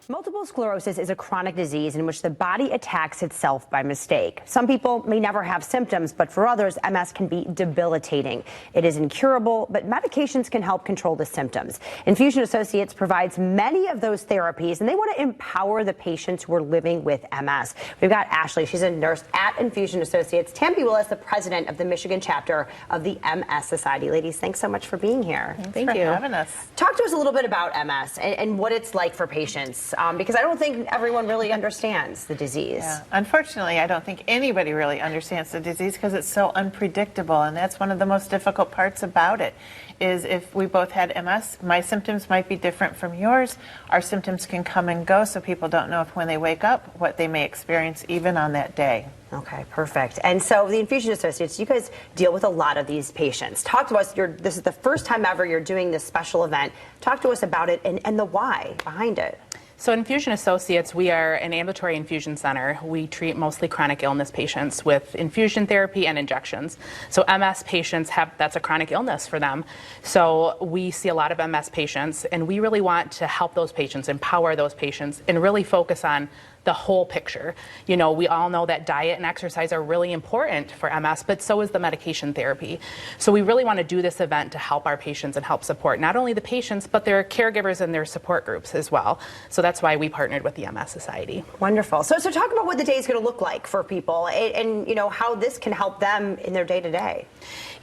Multiple sclerosis is a chronic disease in which the body attacks itself by mistake. Some people may never have symptoms, but for others, MS can be debilitating. It is incurable, but medications can help control the symptoms. Infusion Associates provides many of those therapies, and they want to empower the patients who are living with MS. We've got Ashley. She's a nurse at Infusion Associates. Tammy Willis, the president of the Michigan chapter of the MS Society. Ladies, thanks so much for being here. Thank you for having us. Talk to us a little bit about MS and what it's like for patients. Because I don't think everyone really understands the disease. Yeah. Unfortunately, I don't think anybody really understands the disease because it's so unpredictable, and that's one of the most difficult parts about it, is if we both had MS, my symptoms might be different from yours. Our symptoms can come and go, so people don't know if when they wake up, what they may experience even on that day. Okay, perfect. And so the Infusion Associates, you guys deal with a lot of these patients. Talk to us, this is the first time ever you're doing this special event. Talk to us about it and the why behind it. So Infusion Associates, we are an ambulatory infusion center. We treat mostly chronic illness patients with infusion therapy and injections. So MS patients that's a chronic illness for them. So we see a lot of MS patients, and we really want to help those patients, empower those patients, and really focus on the whole picture. You know, we all know that diet and exercise are really important for MS, but so is the medication therapy. So we really want to do this event to help our patients and help support not only the patients, but their caregivers and their support groups as well. So that's why we partnered with the MS Society. Wonderful. So talk about what the day is going to look like for people and you know, how this can help them in their day-to-day.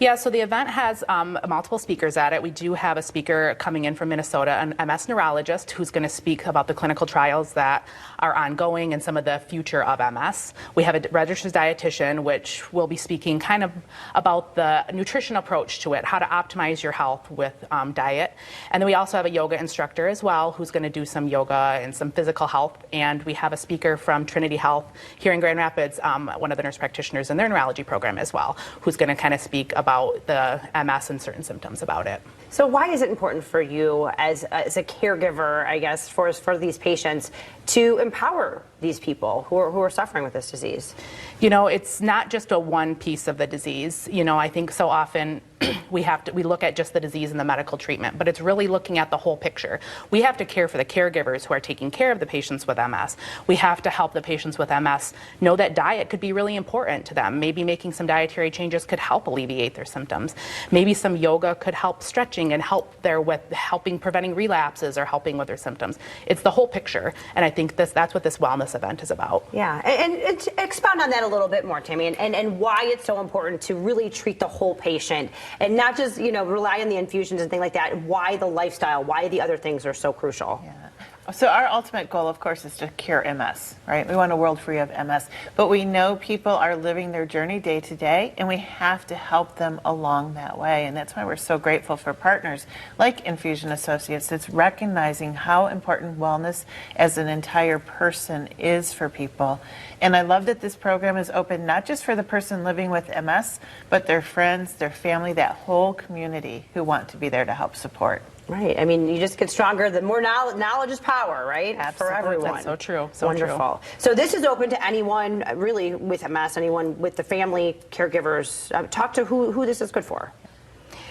Yeah, so the event has multiple speakers at it. We do have a speaker coming in from Minnesota, an MS neurologist, who's going to speak about the clinical trials that are ongoing and some of the future of MS. We have a registered dietitian, which will be speaking kind of about the nutrition approach to it, how to optimize your health with diet. And then we also have a yoga instructor as well, who's going to do some yoga and some physical health. And we have a speaker from Trinity Health here in Grand Rapids, one of the nurse practitioners in their neurology program as well, who's going to kind of speak about the MS and certain symptoms about it. So why is it important for you as a caregiver, I guess, for these patients to empower these people who are suffering with this disease? You know, it's not just a one piece of the disease. You know, I think so often we look at just the disease and the medical treatment, but it's really looking at the whole picture. We have to care for the caregivers who are taking care of the patients with MS. We have to help the patients with MS know that diet could be really important to them. Maybe making some dietary changes could help alleviate their symptoms. Maybe some yoga could help stretching and help helping preventing relapses or helping with their symptoms. It's the whole picture, and I think that's what this wellness event is about. Yeah, and expound on that a little bit more, Tammy, and why it's so important to really treat the whole patient and not just, you know, rely on the infusions and things like that. Why the lifestyle, why the other things are so crucial. Yeah. So our ultimate goal, of course, is to cure MS, right? We want a world free of MS. But we know people are living their journey day to day, and we have to help them along that way. And that's why we're so grateful for partners like Infusion Associates that's recognizing how important wellness as an entire person is for people. And I love that this program is open not just for the person living with MS, but their friends, their family, that whole community who want to be there to help support. Right. I mean, you just get stronger. The more knowledge is power, right? Absolutely. For everyone. That's so true. So wonderful. True. So this is open to anyone really with MS, anyone with the family, caregivers. Talk to who this is good for.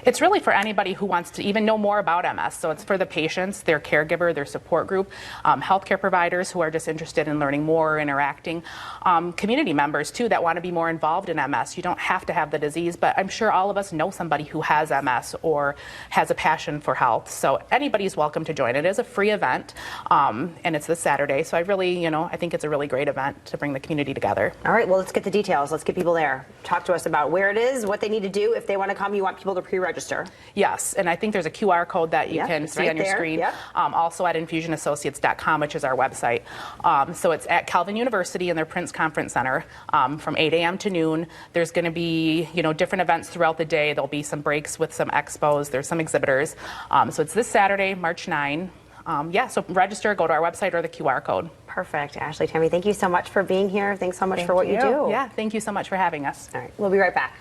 It's really for anybody who wants to even know more about MS. So it's for the patients, their caregiver, their support group, healthcare providers who are just interested in learning more or interacting, community members too that want to be more involved in MS. You don't have to have the disease, but I'm sure all of us know somebody who has MS or has a passion for health. So anybody's welcome to join. It is a free event, and it's this Saturday. So I think it's a really great event to bring the community together. All right, well, let's get the details. Let's get people there. Talk to us about where it is, what they need to do. If they want to come, you want people to pre-register. Yes, and I think there's a QR code that you can see right on your there. screen. Yep. Also at infusionassociates.com, which is our website. So it's at Calvin University in their Prince Conference Center from 8 a.m. to noon. There's going to be different events throughout the day. There'll be some breaks with some expos. There's some exhibitors. So it's this Saturday, March 9. So register, go to our website or the QR code. Perfect. Ashley, Tammy, thank you so much for being here. Thanks so much for what you do. Yeah, thank you so much for having us. All right, we'll be right back.